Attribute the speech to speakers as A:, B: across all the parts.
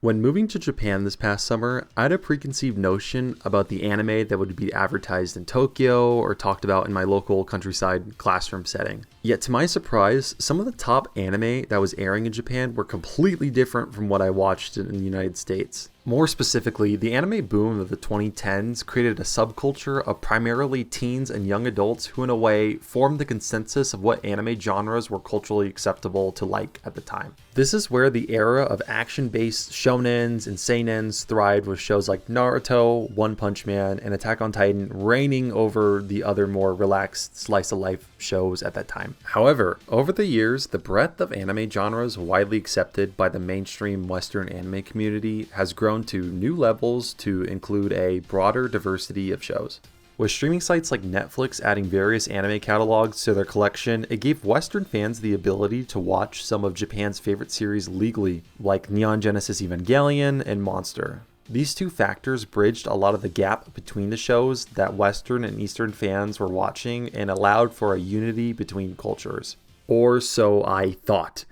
A: When moving to Japan this past summer, I had a preconceived notion about the anime that would be advertised in Tokyo or talked about in my local countryside classroom setting. Yet to my surprise, some of the top anime that was airing in Japan were completely different from what I watched in the United States. More specifically, the anime boom of the 2010s created a subculture of primarily teens and young adults who in a way formed the consensus of what anime genres were culturally acceptable to like at the time. This is where the era of action-based shonens and seinens thrived, with shows like Naruto, One Punch Man, and Attack on Titan reigning over the other more relaxed slice-of-life shows at that time. However, over the years, the breadth of anime genres widely accepted by the mainstream Western anime community has grown to new levels to include a broader diversity of shows. With streaming sites like Netflix adding various anime catalogs to their collection, it gave Western fans the ability to watch some of Japan's favorite series legally, like Neon Genesis Evangelion and Monster. These two factors bridged a lot of the gap between the shows that Western and Eastern fans were watching and allowed for a unity between cultures. Or so I thought.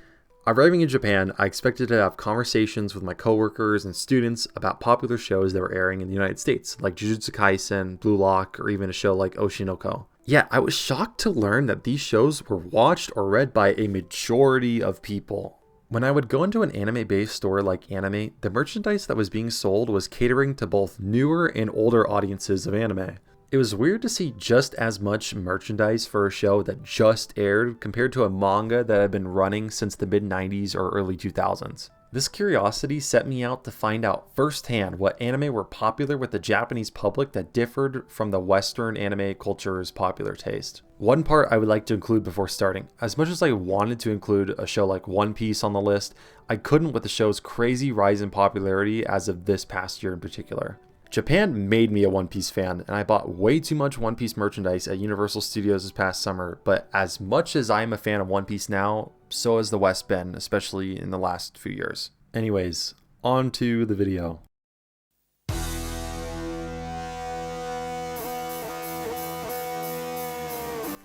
A: Arriving in Japan, I expected to have conversations with my coworkers and students about popular shows that were airing in the United States, like Jujutsu Kaisen, Blue Lock, or even a show like Oshinoko. Yet, I was shocked to learn that these shows were watched or read by a majority of people. When I would go into an anime-based store like Anime, the merchandise that was being sold was catering to both newer and older audiences of anime. It was weird to see just as much merchandise for a show that just aired compared to a manga that had been running since the mid-90s or early 2000s. This curiosity set me out to find out firsthand what anime were popular with the Japanese public that differed from the Western anime culture's popular taste. One part I would like to include before starting: as much as I wanted to include a show like One Piece on the list, I couldn't with the show's crazy rise in popularity as of this past year in particular. Japan made me a One Piece fan, and I bought way too much One Piece merchandise at Universal Studios this past summer, but as much as I am a fan of One Piece now, so has the West been, especially in the last few years. Anyways, on to the video.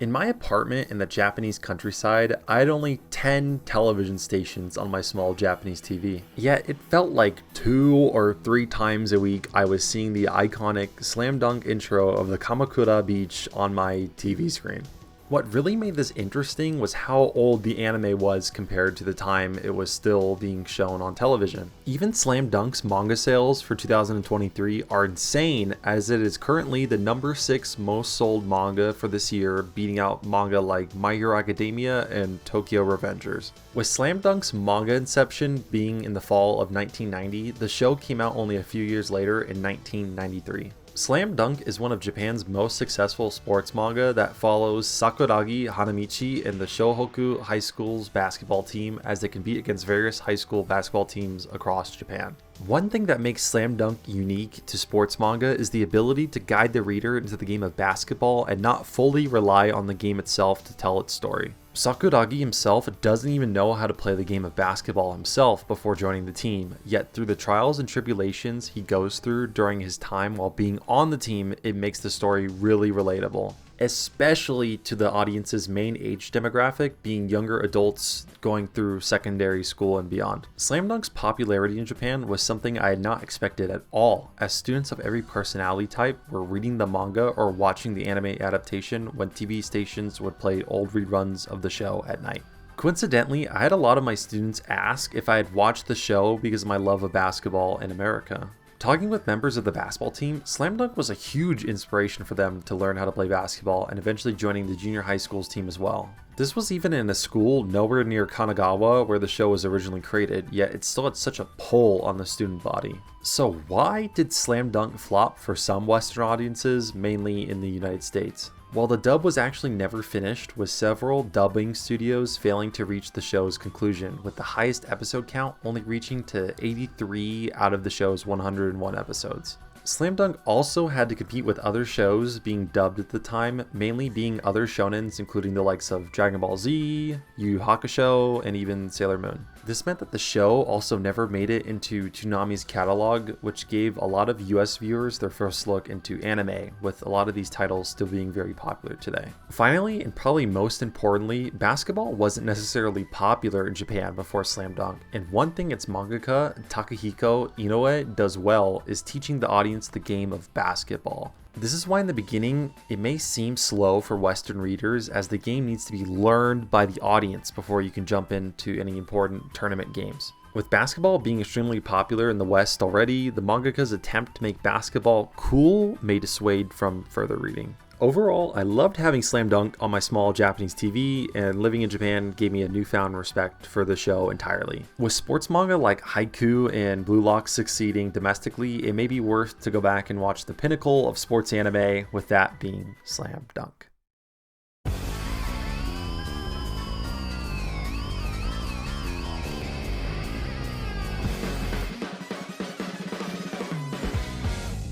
A: In my apartment in the Japanese countryside, I had only 10 television stations on my small Japanese TV. Yet it felt like 2 or 3 times a week I was seeing the iconic slam dunk intro of the Kamakura Beach on my TV screen. What really made this interesting was how old the anime was compared to the time it was still being shown on television. Even Slam Dunk's manga sales for 2023 are insane, as it is currently the number 6 most sold manga for this year, beating out manga like My Hero Academia and Tokyo Revengers. With Slam Dunk's manga inception being in the fall of 1990, the show came out only a few years later in 1993. Slam Dunk is one of Japan's most successful sports manga that follows Sakuragi Hanamichi and the Shohoku High School's basketball team as they compete against various high school basketball teams across Japan. One thing that makes Slam Dunk unique to sports manga is the ability to guide the reader into the game of basketball and not fully rely on the game itself to tell its story. Sakuragi himself doesn't even know how to play the game of basketball himself before joining the team, yet through the trials and tribulations he goes through during his time while being on the team, it makes the story really relatable, especially to the audience's main age demographic, being younger adults going through secondary school and beyond. Slam Dunk's popularity in Japan was something I had not expected at all, as students of every personality type were reading the manga or watching the anime adaptation when TV stations would play old reruns of the show at night. Coincidentally, I had a lot of my students ask if I had watched the show because of my love of basketball in America. Talking with members of the basketball team, Slam Dunk was a huge inspiration for them to learn how to play basketball and eventually joining the junior high school's team as well. This was even in a school nowhere near Kanagawa where the show was originally created, yet it still had such a pull on the student body. So why did Slam Dunk flop for some Western audiences, mainly in the United States? While the dub was actually never finished, with several dubbing studios failing to reach the show's conclusion, with the highest episode count only reaching to 83 out of the show's 101 episodes. Slam Dunk also had to compete with other shows being dubbed at the time, mainly being other shonens including the likes of Dragon Ball Z, Yu Yu Hakusho, and even Sailor Moon. This meant that the show also never made it into Toonami's catalog, which gave a lot of US viewers their first look into anime, with a lot of these titles still being very popular today. Finally, and probably most importantly, basketball wasn't necessarily popular in Japan before Slam Dunk, and one thing its mangaka, Takahiko Inoue, does well is teaching the audience the game of basketball. This is why in the beginning, it may seem slow for Western readers, as the game needs to be learned by the audience before you can jump into any important tournament games. With basketball being extremely popular in the West already, the mangaka's attempt to make basketball cool may dissuade from further reading. Overall, I loved having Slam Dunk on my small Japanese TV, and living in Japan gave me a newfound respect for the show entirely. With sports manga like Haikyuu and Blue Lock succeeding domestically, it may be worth to go back and watch the pinnacle of sports anime, with that being Slam Dunk.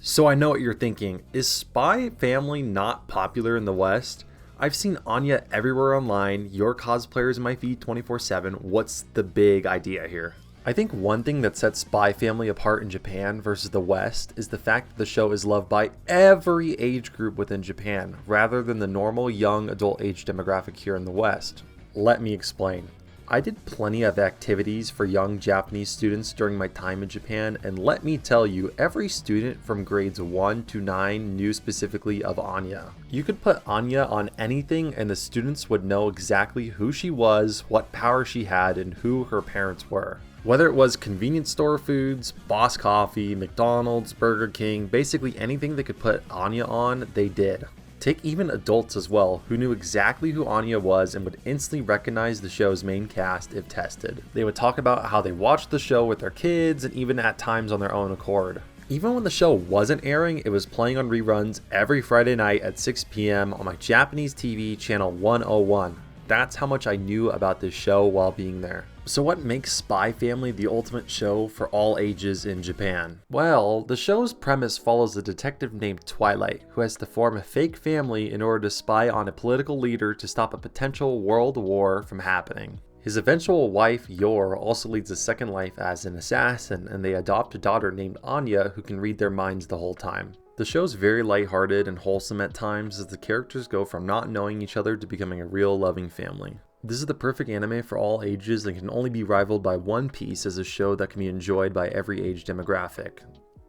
A: So I know what you're thinking, is Spy Family not popular in the West? I've seen Anya everywhere online, your cosplayers in my feed 24/7, what's the big idea here? I think one thing that sets Spy Family apart in Japan versus the West is the fact that the show is loved by every age group within Japan, rather than the normal young adult age demographic here in the West. Let me explain. I did plenty of activities for young Japanese students during my time in Japan, and let me tell you, every student from grades 1 to 9 knew specifically of Anya. You could put Anya on anything and the students would know exactly who she was, what power she had, and who her parents were. Whether it was convenience store foods, Boss Coffee, McDonald's, Burger King, basically anything they could put Anya on, they did. Take even adults as well, who knew exactly who Anya was and would instantly recognize the show's main cast if tested. They would talk about how they watched the show with their kids and even at times on their own accord. Even when the show wasn't airing, it was playing on reruns every Friday night at 6 p.m. on my Japanese TV channel 101. That's how much I knew about this show while being there. So what makes Spy Family the ultimate show for all ages in Japan? Well, the show's premise follows a detective named Twilight, who has to form a fake family in order to spy on a political leader to stop a potential world war from happening. His eventual wife, Yor, also leads a second life as an assassin, and they adopt a daughter named Anya who can read their minds the whole time. The show's very lighthearted and wholesome at times as the characters go from not knowing each other to becoming a real loving family. This is the perfect anime for all ages and can only be rivaled by One Piece as a show that can be enjoyed by every age demographic.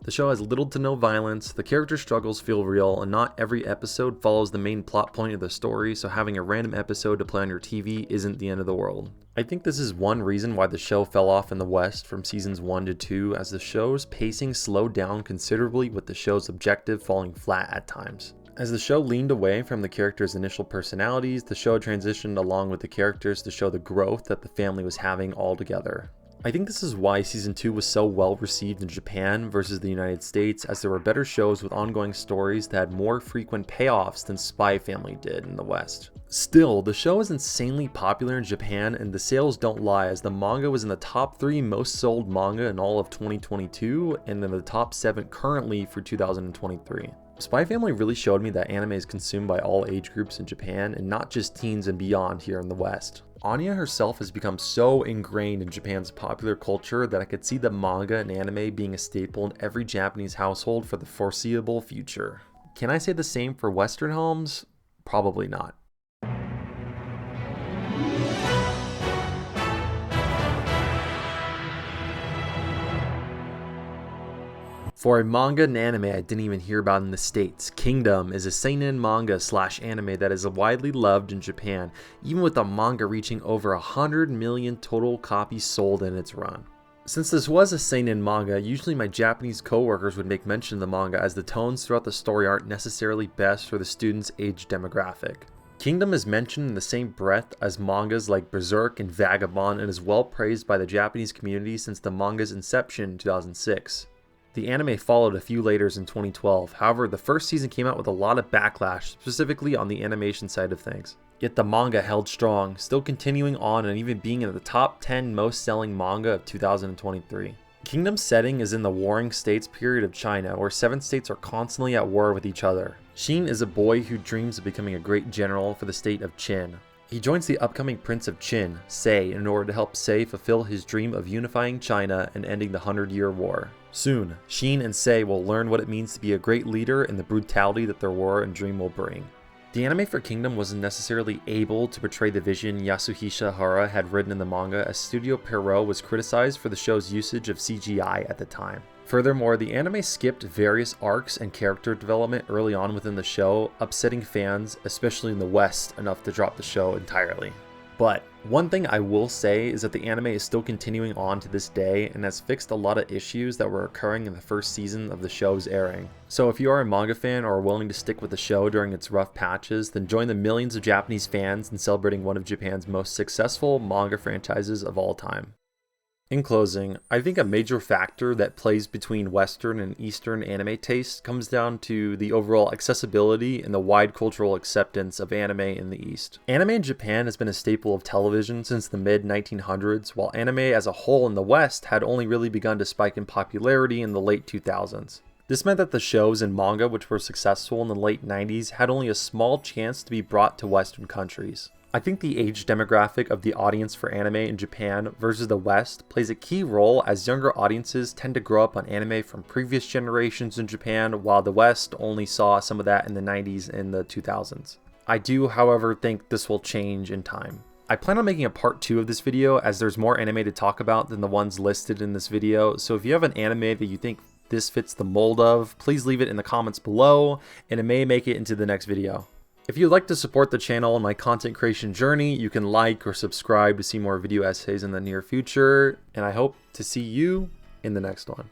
A: The show has little to no violence, the character struggles feel real, and not every episode follows the main plot point of the story, so having a random episode to play on your TV isn't the end of the world. I think this is one reason why the show fell off in the West from seasons 1 to 2, as the show's pacing slowed down considerably with the show's objective falling flat at times. As the show leaned away from the characters' initial personalities, the show transitioned along with the characters to show the growth that the family was having altogether. I think this is why season 2 was so well received in Japan versus the United States, as there were better shows with ongoing stories that had more frequent payoffs than Spy Family did in the West. Still, the show is insanely popular in Japan, and the sales don't lie, as the manga was in the top 3 most sold manga in all of 2022 and in the top 7 currently for 2023. Spy Family really showed me that anime is consumed by all age groups in Japan and not just teens and beyond here in the West. Anya herself has become so ingrained in Japan's popular culture that I could see the manga and anime being a staple in every Japanese household for the foreseeable future. Can I say the same for Western homes? Probably not. For a manga and anime I didn't even hear about in the States, Kingdom is a seinen manga / anime that is widely loved in Japan, even with the manga reaching over 100 million total copies sold in its run. Since this was a seinen manga, usually my Japanese coworkers would make mention of the manga, as the tones throughout the story aren't necessarily best for the student's age demographic. Kingdom is mentioned in the same breath as mangas like Berserk and Vagabond, and is well praised by the Japanese community since the manga's inception in 2006. The anime followed a few later in 2012, however the first season came out with a lot of backlash, specifically on the animation side of things. Yet the manga held strong, still continuing on and even being in the top 10 most selling manga of 2023. Kingdom's setting is in the Warring States period of China, where 7 states are constantly at war with each other. Xin is a boy who dreams of becoming a great general for the state of Qin. He joins the upcoming Prince of Qin, Sei, in order to help Sei fulfill his dream of unifying China and ending the 100-Year War. Soon, Xin and Sei will learn what it means to be a great leader and the brutality that their war and dream will bring. The anime for Kingdom wasn't necessarily able to portray the vision Yasuhisa Hara had written in the manga, as Studio Pierrot was criticized for the show's usage of CGI at the time. Furthermore, the anime skipped various arcs and character development early on within the show, upsetting fans, especially in the West, enough to drop the show entirely. But one thing I will say is that the anime is still continuing on to this day and has fixed a lot of issues that were occurring in the first season of the show's airing. So if you are a manga fan or are willing to stick with the show during its rough patches, then join the millions of Japanese fans in celebrating one of Japan's most successful manga franchises of all time. In closing, I think a major factor that plays between Western and Eastern anime taste comes down to the overall accessibility and the wide cultural acceptance of anime in the East. Anime in Japan has been a staple of television since the mid-1900s, while anime as a whole in the West had only really begun to spike in popularity in the late 2000s. This meant that the shows and manga which were successful in the late 90s had only a small chance to be brought to Western countries. I think the age demographic of the audience for anime in Japan versus the West plays a key role, as younger audiences tend to grow up on anime from previous generations in Japan, while the West only saw some of that in the 90s and the 2000s. I do, however, think this will change in time. I plan on making a part 2 of this video, as there's more anime to talk about than the ones listed in this video, so if you have an anime that you think this fits the mold of, please leave it in the comments below, and it may make it into the next video. If you'd like to support the channel and my content creation journey, you can like or subscribe to see more video essays in the near future, and I hope to see you in the next one.